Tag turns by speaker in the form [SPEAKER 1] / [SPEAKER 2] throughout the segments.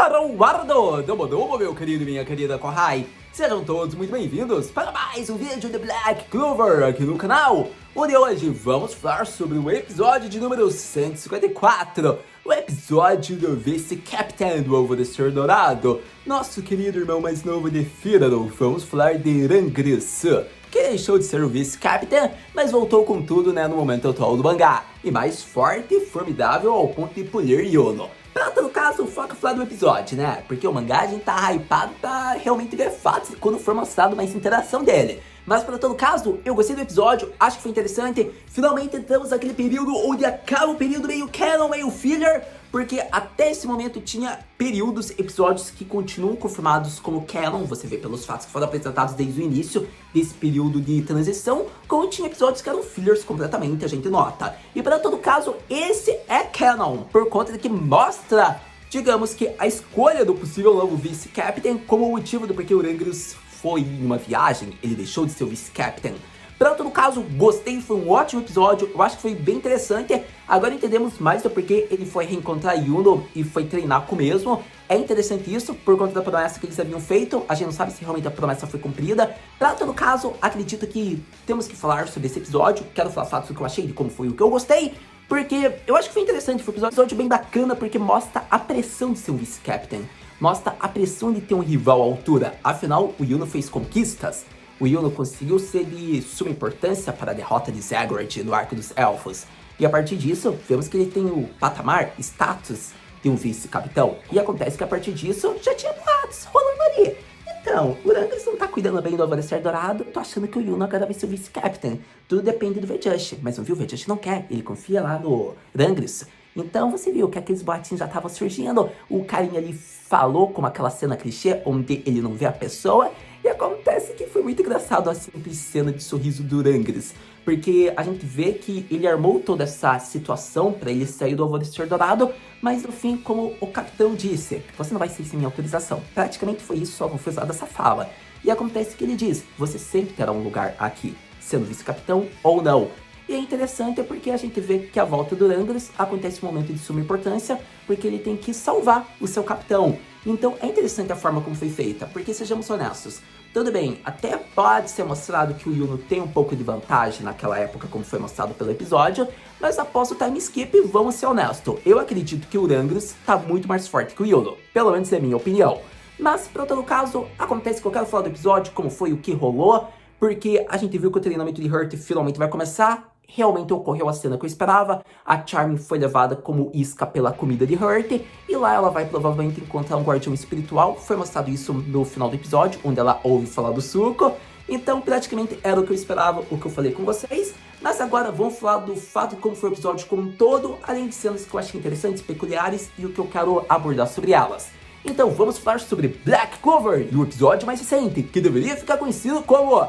[SPEAKER 1] Eduardo, Domo, meu querido e minha querida Kohai. Sejam todos muito bem-vindos para mais um vídeo de Black Clover aqui no canal, onde hoje vamos falar sobre o episódio de número 154, o episódio do Vice-Capitão do Ovo de Ser Dourado, nosso querido irmão mais novo de Fíraro. Vamos falar de Rangris, que deixou de ser o Vice-Capitão, mas voltou com tudo, no momento atual do mangá, e mais forte e formidável ao ponto de polir Yuno. Pra todo caso, o foco é falar do episódio, Porque o mangá a gente tá hypado pra realmente ver fatos e quando for mostrado mais interação dele. Mas para todo caso, eu gostei do episódio, acho que foi interessante. Finalmente entramos naquele período onde acaba o período meio canon, meio filler, porque até esse momento tinha períodos, episódios que continuam confirmados como canon, você vê pelos fatos que foram apresentados desde o início desse período de transição, como tinha episódios que eram fillers completamente, a gente nota. E para todo caso, esse é canon, por conta de que mostra, digamos que a escolha do possível novo vice-captain como motivo do porquê o Rangris foi em uma viagem, ele deixou de ser o vice-captain. Para todo caso, gostei, foi um ótimo episódio, eu acho que foi bem interessante. Agora entendemos mais do porquê ele foi reencontrar Yuno e foi treinar com o mesmo. É interessante isso, por conta da promessa que eles haviam feito, a gente não sabe se realmente a promessa foi cumprida. Para todo caso, acredito que temos que falar sobre esse episódio, quero falar fatos do que eu achei, de como foi o que eu gostei, porque eu acho que foi interessante, foi um episódio bem bacana, porque mostra a pressão de ser um vice-captain. Mostra a pressão de ter um rival à altura, afinal o Yuno fez conquistas. O Yuno conseguiu ser de suma importância para a derrota de Zagreus no Arco dos Elfos. E a partir disso, vemos que ele tem o patamar, status de um vice-capitão. E acontece que a partir disso, já tinha boatos rolando ali. Então, o Rangris não tá cuidando bem do Alvorecer Dourado, tô achando que o Yuno agora vai ser o vice-captain. Tudo depende do Vejush, mas não viu, o Vejush não quer, ele confia lá no Rangris. Então você viu que aqueles boatinhos já estavam surgindo, o carinha ali falou como aquela cena clichê, onde ele não vê a pessoa, e acontece que foi muito engraçado a simples cena de sorriso do Rangris, porque a gente vê que ele armou toda essa situação para ele sair do Alvorecer Dourado, mas no fim, como o capitão disse, você não vai sair sem minha autorização. Praticamente foi isso, só não foi usada essa fala. E acontece que ele diz, você sempre terá um lugar aqui, sendo vice-capitão ou não. E é interessante porque a gente vê que a volta do Rangris acontece um momento de suma importância, porque ele tem que salvar o seu capitão. Então é interessante a forma como foi feita, porque sejamos honestos, tudo bem, até pode ser mostrado que o Yuno tem um pouco de vantagem naquela época, como foi mostrado pelo episódio, mas após o time skip, vamos ser honestos, eu acredito que o Rangris tá muito mais forte que o Yuno, pelo menos é a minha opinião. Mas, para todo caso, acontece que eu quero falar do episódio, como foi o que rolou, porque a gente viu que o treinamento de Hurt finalmente vai começar. Realmente ocorreu a cena que eu esperava, a Charmin foi levada como isca pela comida de Hurt, e lá ela vai provavelmente encontrar um guardião espiritual, foi mostrado isso no final do episódio, onde ela ouve falar do suco, então praticamente era o que eu esperava, o que eu falei com vocês, mas agora vamos falar do fato de como foi o episódio como um todo, além de cenas que eu achei interessantes, peculiares, e o que eu quero abordar sobre elas. Então vamos falar sobre Black Clover e o episódio mais recente, que deveria ficar conhecido como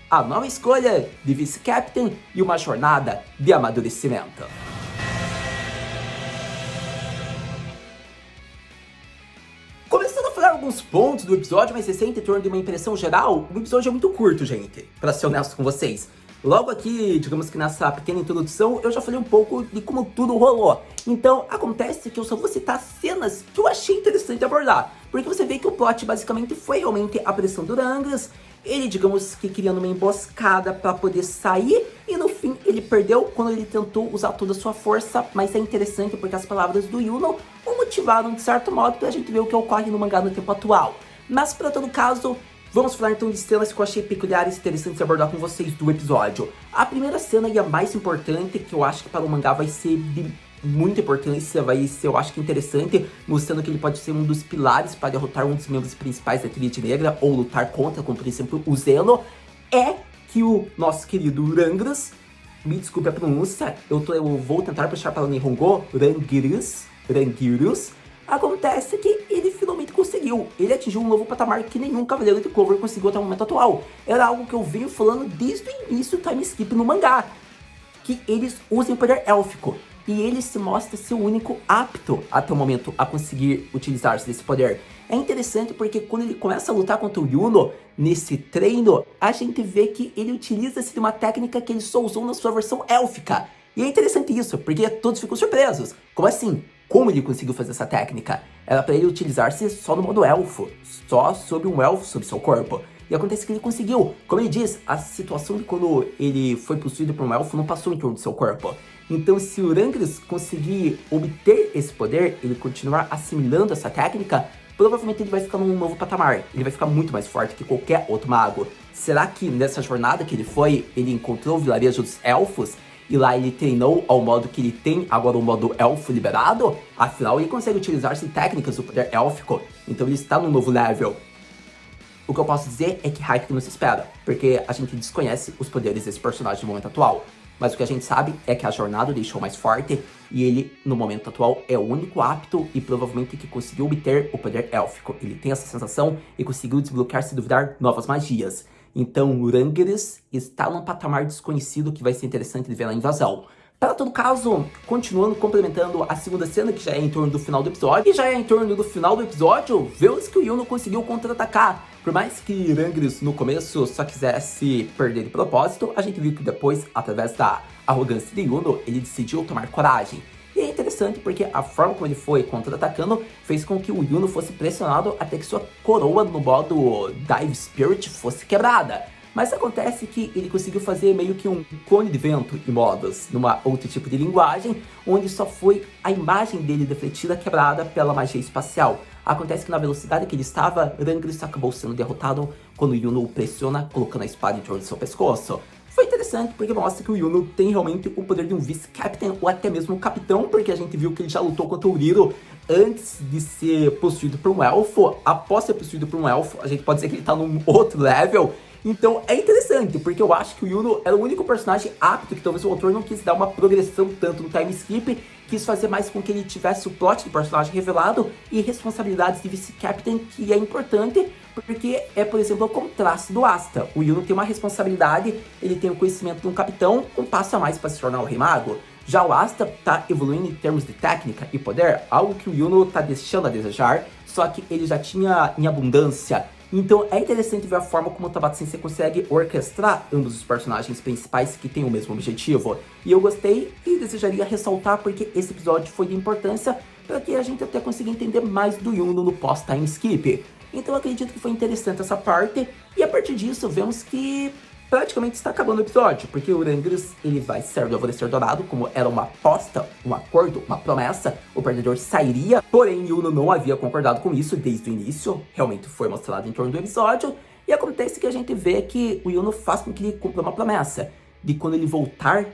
[SPEAKER 1] a nova escolha de vice-captain e uma jornada de amadurecimento. Começando a falar alguns pontos do episódio mais recente em torno de uma impressão geral, o episódio é muito curto, gente, pra ser honesto com vocês. Logo aqui, digamos que nessa pequena introdução, eu já falei um pouco de como tudo rolou. Então, acontece que eu só vou citar cenas que eu achei interessante abordar. Porque você vê que o plot basicamente foi realmente a pressão do Rangris. Ele, digamos que criando uma emboscada para poder sair. E no fim, ele perdeu quando ele tentou usar toda a sua força. Mas é interessante porque as palavras do Yuno o motivaram de certo modo pra gente ver o que ocorre no mangá no tempo atual. Mas para todo caso, vamos falar então de cenas que eu achei peculiares e interessantes abordar com vocês do episódio. A primeira cena e a mais importante, que eu acho que para o mangá vai ser de muita importância, vai ser, eu acho que interessante, mostrando que ele pode ser um dos pilares para derrotar um dos membros principais da Tríade Negra, ou lutar contra, como por exemplo o Zeno, é que o nosso querido Rangris, me desculpe a pronúncia, eu vou tentar puxar para o Nihongo, Rangirus, acontece que ele finalmente conseguiu. Ele atingiu um novo patamar que nenhum Cavaleiro de Clover conseguiu até o momento atual. Era algo que eu venho falando desde o início do time skip no mangá, que eles usem o poder élfico. E ele se mostra ser o único apto até o momento a conseguir utilizar-se desse poder. É interessante porque quando ele começa a lutar contra o Yuno, nesse treino, a gente vê que ele utiliza-se de uma técnica que ele só usou na sua versão élfica. E é interessante isso, porque todos ficam surpresos. Como assim? como ele conseguiu fazer essa técnica. Era para ele utilizar-se só no modo elfo, só sobre um elfo sobre seu corpo. E acontece que ele conseguiu. Como ele diz, a situação de quando ele foi possuído por um elfo não passou em torno do seu corpo. Então, se o Rangers conseguir obter esse poder, ele continuar assimilando essa técnica, provavelmente ele vai ficar num novo patamar. Ele vai ficar muito mais forte que qualquer outro mago. Será que nessa jornada que ele foi, ele encontrou o vilarejo dos elfos? E lá ele treinou ao modo que ele tem agora o modo elfo liberado? Afinal, ele consegue utilizar-se em técnicas do poder élfico. Então ele está num novo level. O que eu posso dizer é que hype não se espera, porque a gente desconhece os poderes desse personagem no momento atual. Mas o que a gente sabe é que a jornada o deixou mais forte e ele, no momento atual, é o único apto e provavelmente que conseguiu obter o poder élfico. Ele tem essa sensação e conseguiu desbloquear se duvidar novas magias. Então o Rangers está num patamar desconhecido que vai ser interessante de ver na invasão. Para todo caso, continuando complementando a segunda cena, que já é em torno do final do episódio, e já é em torno do final do episódio, vemos que o Yuno conseguiu contra-atacar. Por mais que Rangers no começo só quisesse perder de propósito, a gente viu que depois, através da arrogância de Yuno, ele decidiu tomar coragem. E é interessante porque a forma como ele foi contra-atacando fez com que o Yuno fosse pressionado até que sua coroa no modo Dive Spirit fosse quebrada. Mas acontece que ele conseguiu fazer meio que um clone de vento em modos, numa outro tipo de linguagem, onde só foi a imagem dele defletida quebrada pela magia espacial. Acontece que na velocidade que ele estava, Rangers acabou sendo derrotado quando Yuno o pressiona, colocando a espada em torno do seu pescoço. Foi interessante porque mostra que o Yuno tem realmente o poder de um vice-captain ou até mesmo um capitão, porque a gente viu que ele já lutou contra o Riro antes de ser possuído por um elfo. Após ser possuído por um elfo, a gente pode dizer que ele tá num outro level. Então é interessante, porque eu acho que o Yuno era o único personagem apto que talvez o autor não quis dar uma progressão tanto no time skip, quis fazer mais com que ele tivesse o plot do personagem revelado e responsabilidades de vice-captain, que é importante, porque é, por exemplo, o contraste do Asta. O Yuno tem uma responsabilidade, ele tem o conhecimento de um capitão, um passo a mais para se tornar o Rei Mago. Já o Asta tá evoluindo em termos de técnica e poder, algo que o Yuno tá deixando a desejar, só que ele já tinha em abundância. Então é interessante ver a forma como o Tabata Sensei consegue orquestrar ambos os personagens principais que têm o mesmo objetivo. E eu gostei e desejaria ressaltar porque esse episódio foi de importância para que a gente até consiga entender mais do Yuno no pós-time skip. Então eu acredito que foi interessante essa parte, e a partir disso vemos que praticamente está acabando o episódio, porque o Rangers ele vai sair do Alvorecer Dourado, como era uma aposta, um acordo, uma promessa, o perdedor sairia, porém Yuno não havia concordado com isso desde o início, realmente foi mostrado em torno do episódio, e acontece que a gente vê que o Yuno faz com que ele cumpra uma promessa, de quando ele voltar,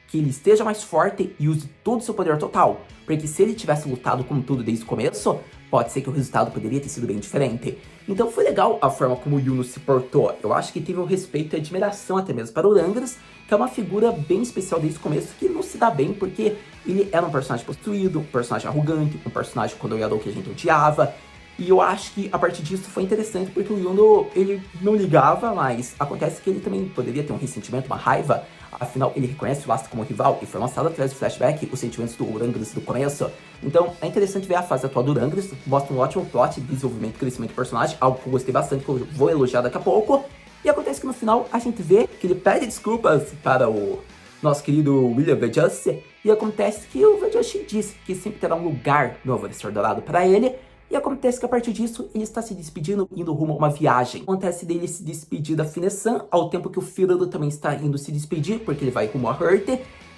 [SPEAKER 1] que ele esteja mais forte e use todo o seu poder total, porque se ele tivesse lutado com tudo desde o começo, pode ser que o resultado poderia ter sido bem diferente. Então foi legal a forma como o Yuno se portou. Eu acho que teve um respeito e admiração até mesmo para o Rangers, que é uma figura bem especial desde o começo, que não se dá bem porque ele era um personagem possuído, um personagem arrogante, um personagem condoiador que a gente odiava. E eu acho que a partir disso foi interessante porque o Yuno, ele não ligava, mas acontece que ele também poderia ter um ressentimento, uma raiva. Afinal, ele reconhece o Asta como rival e foi mostrado através do flashback os sentimentos do Rangers do começo. Então, é interessante ver a fase atual do Rangers, mostra um ótimo plot de desenvolvimento e crescimento do personagem, algo que eu gostei bastante, que eu vou elogiar daqui a pouco. E acontece que no final a gente vê que ele pede desculpas para o nosso querido William Vejusti, e acontece que o Vejusti diz que sempre terá um lugar no Alvorecer Dourado para ele. E acontece que a partir disso ele está se despedindo, indo rumo a uma viagem. Acontece dele se despedir da Finesan, ao tempo que o Firado também está indo se despedir, porque ele vai rumo a Hurt.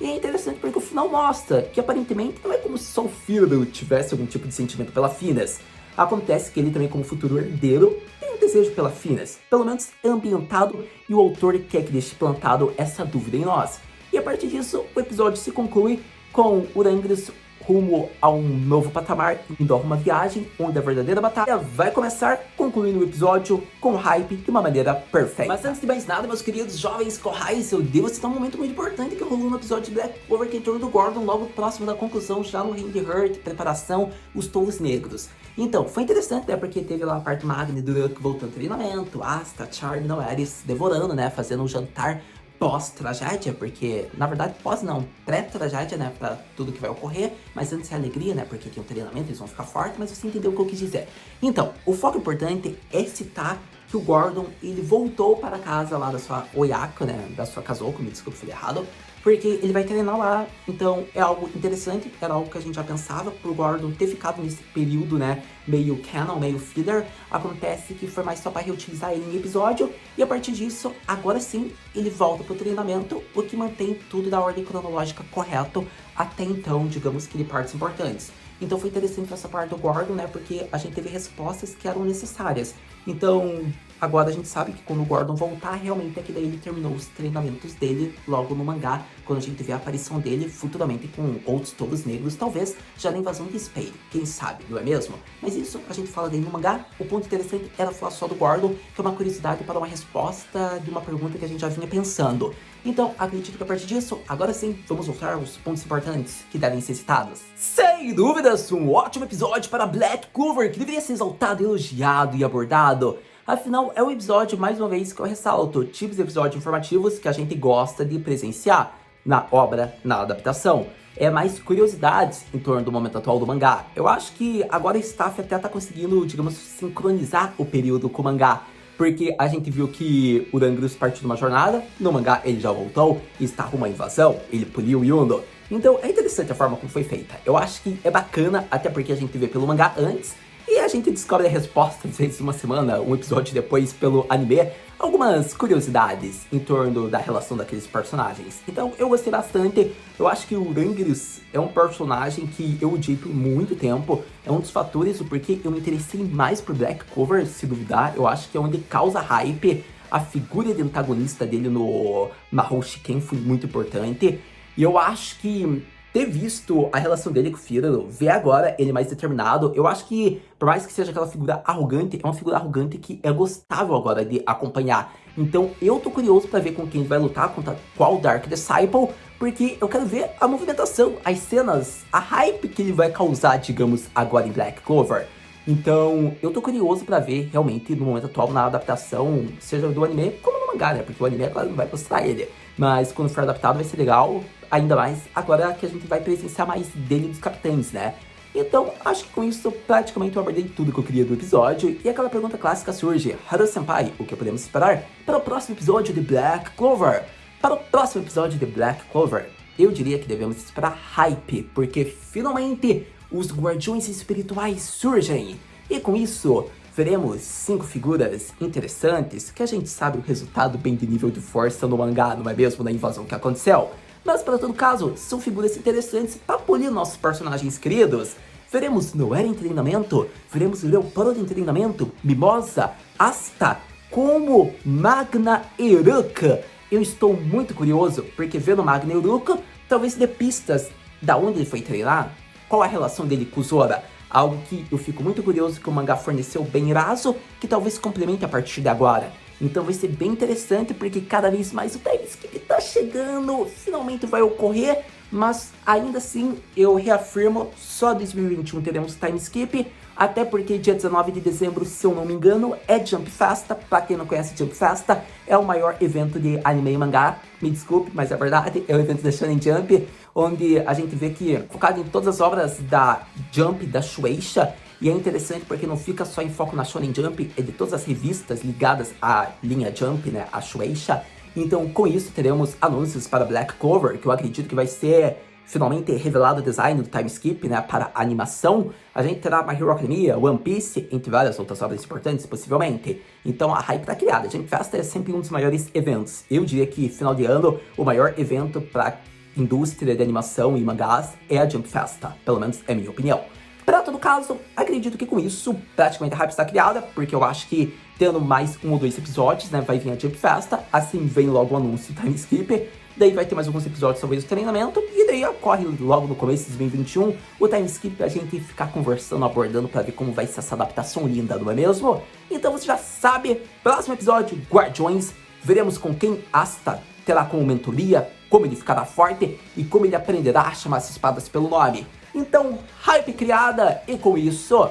[SPEAKER 1] E é interessante porque o final mostra que aparentemente não é como se só o Firado tivesse algum tipo de sentimento pela Fines. Acontece que ele também, como futuro herdeiro, tem um desejo pela Fines. Pelo menos é ambientado, e o autor quer que deixe plantado essa dúvida em nós. E a partir disso, o episódio se conclui com o Rangers rumo a um novo patamar, indo a uma viagem onde a verdadeira batalha vai começar, concluindo o episódio com hype de uma maneira perfeita. Mas antes de mais nada, meus queridos jovens corrais, eu devo citar um momento muito importante que rolou no episódio de Black Clover, que é em torno do Gordon, logo próximo da conclusão, já no Ring de Hurt, preparação, os touros negros. Então, foi interessante, né, porque teve lá a parte Magni do Duck voltando ao treinamento, Asta, Charlie, Noeris devorando, né, fazendo um jantar pós-tragédia, porque, na verdade, pós não, pré-tragédia, né, pra tudo que vai ocorrer, mas antes é alegria, né, porque tem um treinamento, eles vão ficar fortes, mas você entendeu o que eu quis dizer. Então, o foco importante é citar que o Gordon, ele voltou para casa lá da sua Oyako, né, da sua Kazoko, me desculpe, falei errado, porque ele vai treinar lá, então é algo interessante, era algo que a gente já pensava, pro Gordon ter ficado nesse período, né, meio canon, meio filler. Acontece que foi mais só para reutilizar ele em episódio, e a partir disso, agora sim, ele volta pro treinamento, o que mantém tudo da ordem cronológica correto, até então, digamos que de partes importantes. Então foi interessante essa parte do Gordon, né, porque a gente teve respostas que eram necessárias. Então, agora a gente sabe que quando o Gordon voltar, realmente é que daí ele terminou os treinamentos dele logo no mangá, quando a gente vê a aparição dele futuramente com outros touros negros, talvez já na invasão de Spade, quem sabe, não é mesmo? Mas isso a gente fala dele no mangá. O ponto interessante era falar só do Gordon, que é uma curiosidade para uma resposta de uma pergunta que a gente já vinha pensando. Então, acredito que a partir disso, agora sim, vamos voltar aos pontos importantes que devem ser citados. Sem dúvidas, um ótimo episódio para Black Clover, que deveria ser exaltado, elogiado e abordado. Afinal, é um episódio, mais uma vez, que eu ressalto, tipos de episódios informativos que a gente gosta de presenciar na obra, na adaptação. É mais curiosidades em torno do momento atual do mangá. Eu acho que agora o staff até tá conseguindo, digamos, sincronizar o período com o mangá. Porque a gente viu que o Rangrus partiu de uma jornada, no mangá ele já voltou e está com uma invasão, ele puniu o Yundo. Então é interessante a forma como foi feita. Eu acho que é bacana, até porque a gente vê pelo mangá antes, e a gente descobre a resposta, às vezes uma semana, um episódio depois pelo anime, algumas curiosidades em torno da relação daqueles personagens. Então eu gostei bastante. Eu acho que o Rangrus é um personagem que eu odiei por muito tempo. É um dos fatores do porquê eu me interessei mais por Black Clover, se duvidar. Eu acho que é onde causa hype. A figura de antagonista dele no Mahou Shiken foi muito importante. E eu acho que ter visto a relação dele com o Firo, ver agora ele mais determinado, eu acho que, por mais que seja aquela figura arrogante, é uma figura arrogante que é gostável agora de acompanhar. Então eu tô curioso pra ver com quem ele vai lutar, contra qual Dark Disciple, porque eu quero ver a movimentação, as cenas, a hype que ele vai causar, digamos, agora em Black Clover. Então eu tô curioso pra ver realmente no momento atual na adaptação, seja do anime como no mangá, né? Porque o anime, claro, não vai mostrar ele. Mas quando for adaptado vai ser legal, ainda mais agora que a gente vai presenciar mais dele dos capitães, né? Então, acho que com isso praticamente eu abordei tudo que eu queria do episódio. E aquela pergunta clássica surge: Haru-senpai, o que podemos esperar para o próximo episódio de Black Clover? Para o próximo episódio de Black Clover, eu diria que devemos esperar hype, porque finalmente os guardiões espirituais surgem. E com isso, veremos 5 figuras interessantes que a gente sabe o resultado bem de nível de força no mangá, não é mesmo, na invasão que aconteceu. Mas para todo caso, são figuras interessantes para polir nossos personagens queridos. Veremos Noera em treinamento, veremos Leopoldo em treinamento, Mimosa, Asta, como Magna Iruka. Eu estou muito curioso, porque vendo Magna Iruka, talvez dê pistas da onde ele foi treinar, qual a relação dele com Zora. Algo que eu fico muito curioso que o mangá forneceu bem raso, que talvez complemente a partir de agora. Então vai ser bem interessante, porque cada vez mais o time skip tá chegando, finalmente vai ocorrer, mas ainda assim eu reafirmo, só 2021 teremos time skip, até porque dia 19 de dezembro, se eu não me engano, é Jump Festa. Pra quem não conhece, Jump Festa é o maior evento de anime e mangá, me desculpe, mas é verdade, é o evento da Shonen Jump, onde a gente vê que focado em todas as obras da Jump, da Shueisha. E é interessante porque não fica só em foco na Shonen Jump, é de todas as revistas ligadas à linha Jump, né, a Shueisha. Então, com isso, teremos anúncios para Black Clover, que eu acredito que vai ser finalmente revelado o design do time skip, né, para a animação. A gente terá My Hero Academia, One Piece, entre várias outras obras importantes, possivelmente. Então, a hype tá criada. Jump Festa é sempre um dos maiores eventos. Eu diria que, final de ano, o maior evento para indústria de animação e mangás é a Jump Festa. Pelo menos é minha opinião. Para todo caso, acredito que com isso, praticamente a hype está criada, porque eu acho que tendo mais 1 ou 2 episódios, né, vai vir a Jump Festa, assim vem logo o anúncio do time skip, daí vai ter mais alguns episódios talvez do treinamento, e daí ocorre logo no começo de 2021 o time skip pra gente ficar conversando, abordando pra ver como vai ser essa adaptação linda, não é mesmo? Então você já sabe, próximo episódio, Guardiões, veremos com quem Asta terá como mentoria, como ele ficará forte e como ele aprenderá a chamar as espadas pelo nome. Então, hype criada, e com isso,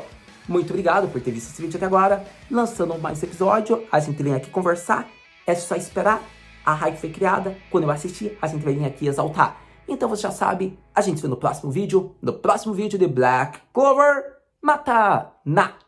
[SPEAKER 1] muito obrigado por ter visto esse vídeo até agora. Lançando mais episódio, a gente vem aqui conversar, é só esperar, a hype foi criada, quando eu assistir, a gente vai vir aqui exaltar. Então você já sabe, a gente se vê no próximo vídeo de Black Clover, Mata Na!